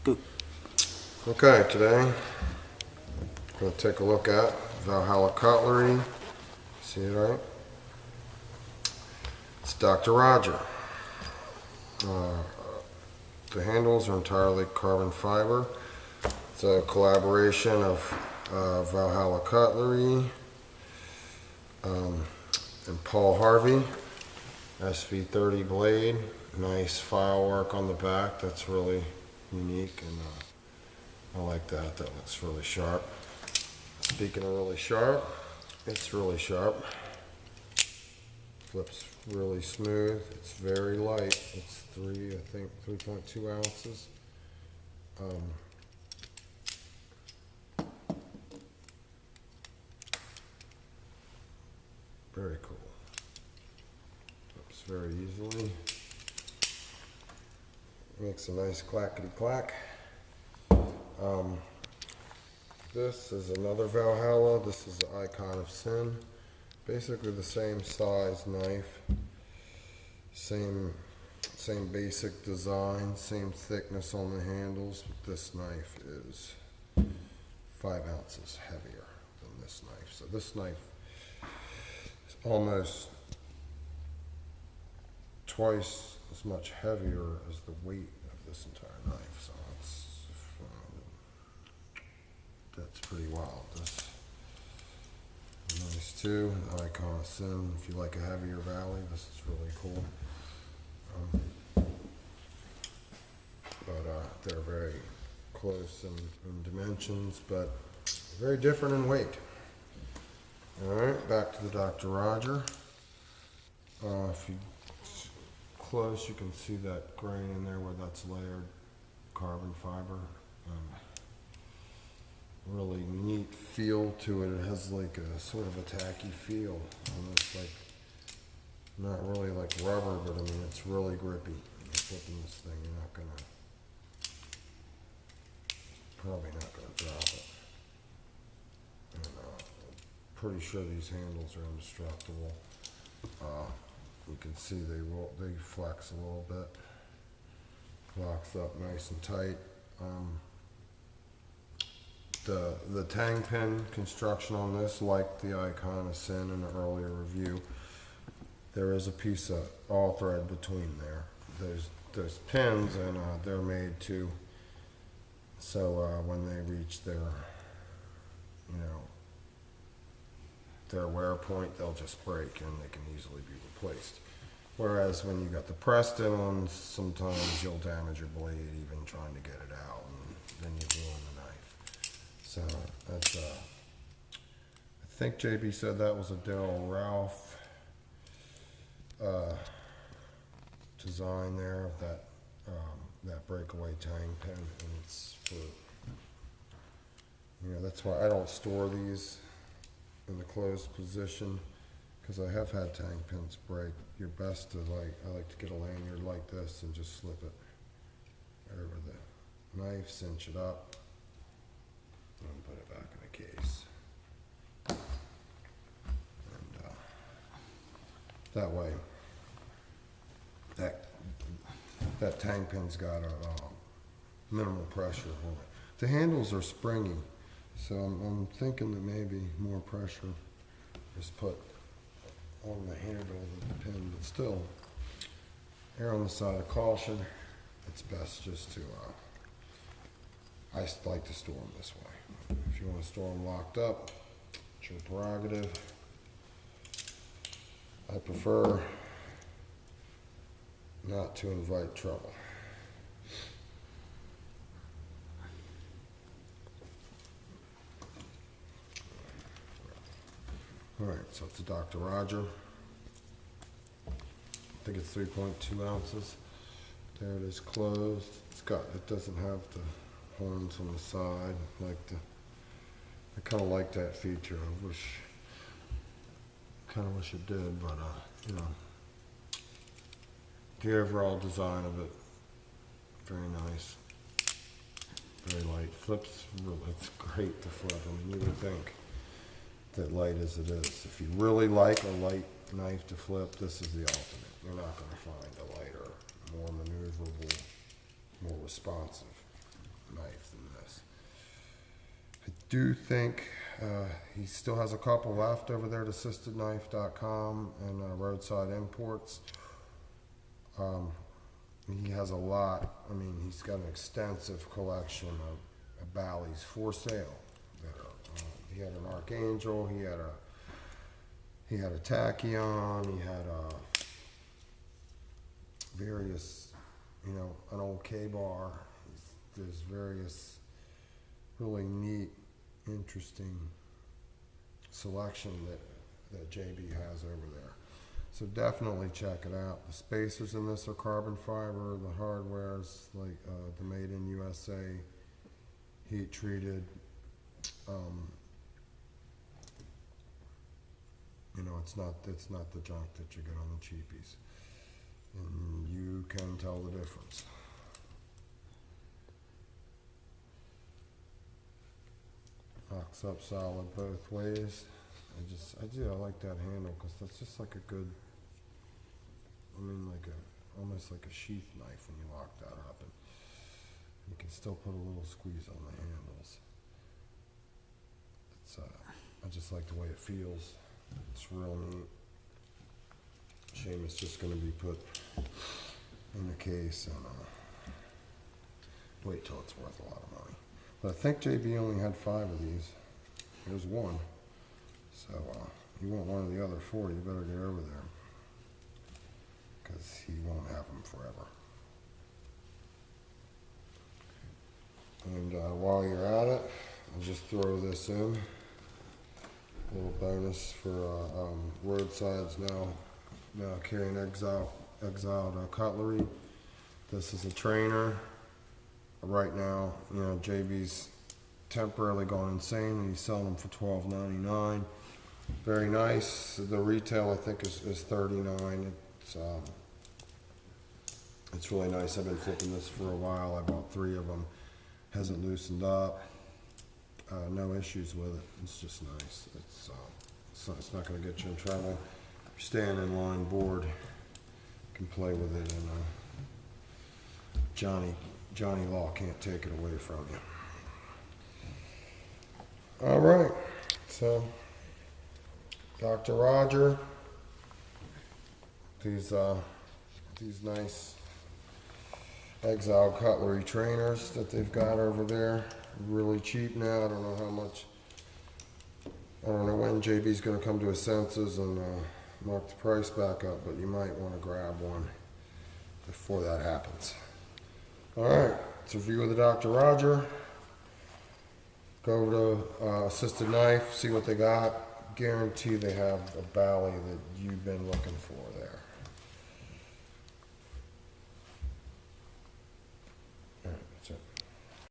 Go. Okay, today I'm going to take a look at Valhalla Cutlery. See it right? It's Dr. Roger. The handles are entirely carbon fiber. It's a collaboration of Valhalla Cutlery and Paul Harvey. SV30 blade. Nice file work on the back. That's really unique, and I like that. That looks really sharp. Speaking of really sharp, it's really sharp. Flips really smooth. It's very light. It's 3.2 ounces. Very cool. Flips very easily. Makes a nice clackety clack. This is another Valhalla. This is the Icon of Sin. Basically the same size knife, same basic design, same thickness on the handles. But this knife is 5 ounces heavier than this knife. So this knife is almost twice as much heavier as the weight of this entire knife. So that's pretty wild. This nice too. Icon of Sin. If you like a heavier valley, this is really cool. But they're very close in dimensions, but very different in weight. All right, back to the Dr. Roger. If you close, you can see that grain in there where that's layered carbon fiber. Really neat feel to it. It has like a sort of a tacky feel, almost like, not really like rubber, but I mean it's really grippy. You're flipping this thing, you're not gonna, probably not gonna drop it. And I'm pretty sure these handles are indestructible. You can see they flex a little bit. Locks up nice and tight. The tang pin construction on this, like the Icon of Sin in an earlier review, there is a piece of all thread between there. There's pins, and they're made to, so when they reach their, their wear point, they'll just break and they can easily be replaced. Whereas when you got the Preston ones, sometimes you'll damage your blade even trying to get it out, and then you ruin the knife. So that's, I think JB said that was a Daryl Ralph design there of that breakaway tang pin, and it's for, that's why I don't store these in the closed position, because I have had tang pins break. You're best to I like to get a lanyard like this and just slip it over the knife, cinch it up, and put it back in the case. And that way, that tang pin's got a minimal pressure on it. The handles are springy, so I'm thinking that maybe more pressure is put on the handle of the pin, but still, err on the side of caution. It's best just to, I like to store them this way. If you want to store them locked up, it's your prerogative. I prefer not to invite trouble. All right, so it's a Dr. Roger. I think it's 3.2 ounces. There it is closed. It doesn't have the horns on the side. I kind of like that feature. Kind of wish it did, but the overall design of it, very nice, very light. Flips, it's great to flip. I mean, you would think that light as it is, if you really like a light knife to flip, this is the ultimate. You're not going to find a lighter, more maneuverable, more responsive knife than this. I do think he still has a couple left over there at assistedknife.com and Roadside Imports. He has a lot. I mean, he's got an extensive collection of Bally's for sale. He had an Archangel. He had a Tachyon. He had various, an old K-bar. There's various really neat, interesting selection that JB has over there. So definitely check it out. The spacers in this are carbon fiber. The hardware is like the Made in USA, heat treated. It's not the junk that you get on the cheapies, and you can tell the difference. Locks up solid both ways. I like that handle because that's just like a good, almost like a sheath knife when you lock that up, and you can still put a little squeeze on the handles. I just like the way it feels. It's real neat. Shame it's just going to be put in the case and wait till it's worth a lot of money. But I think JB only had 5 of these. There's one. So you want one of the other 4, you better get over there, because he won't have them forever. And while you're at it, I'll just throw this in. A little bonus for Roadside's now carrying exiled cutlery. This is a trainer. Right now, JB's temporarily gone insane and he's selling them for $12.99. Very nice. The retail I think is $39. It's really nice. I've been flipping this for a while. I bought 3 of them. Hasn't loosened up. No issues with it. It's just nice. It's not going to get you in trouble. If you're staying in line board, you can play with it, and Johnny Law can't take it away from you. All right. So, Dr. Roger, these nice Exile cutlery trainers that they've got over there. Really cheap now. I don't know how much. I don't know when JB's going to come to his senses and mark the price back up, but you might want to grab one before that happens. All right, it's a review of the Dr. Roger. Go over to Assisted Knife, see what they got. Guarantee they have a Bally that you've been looking for there.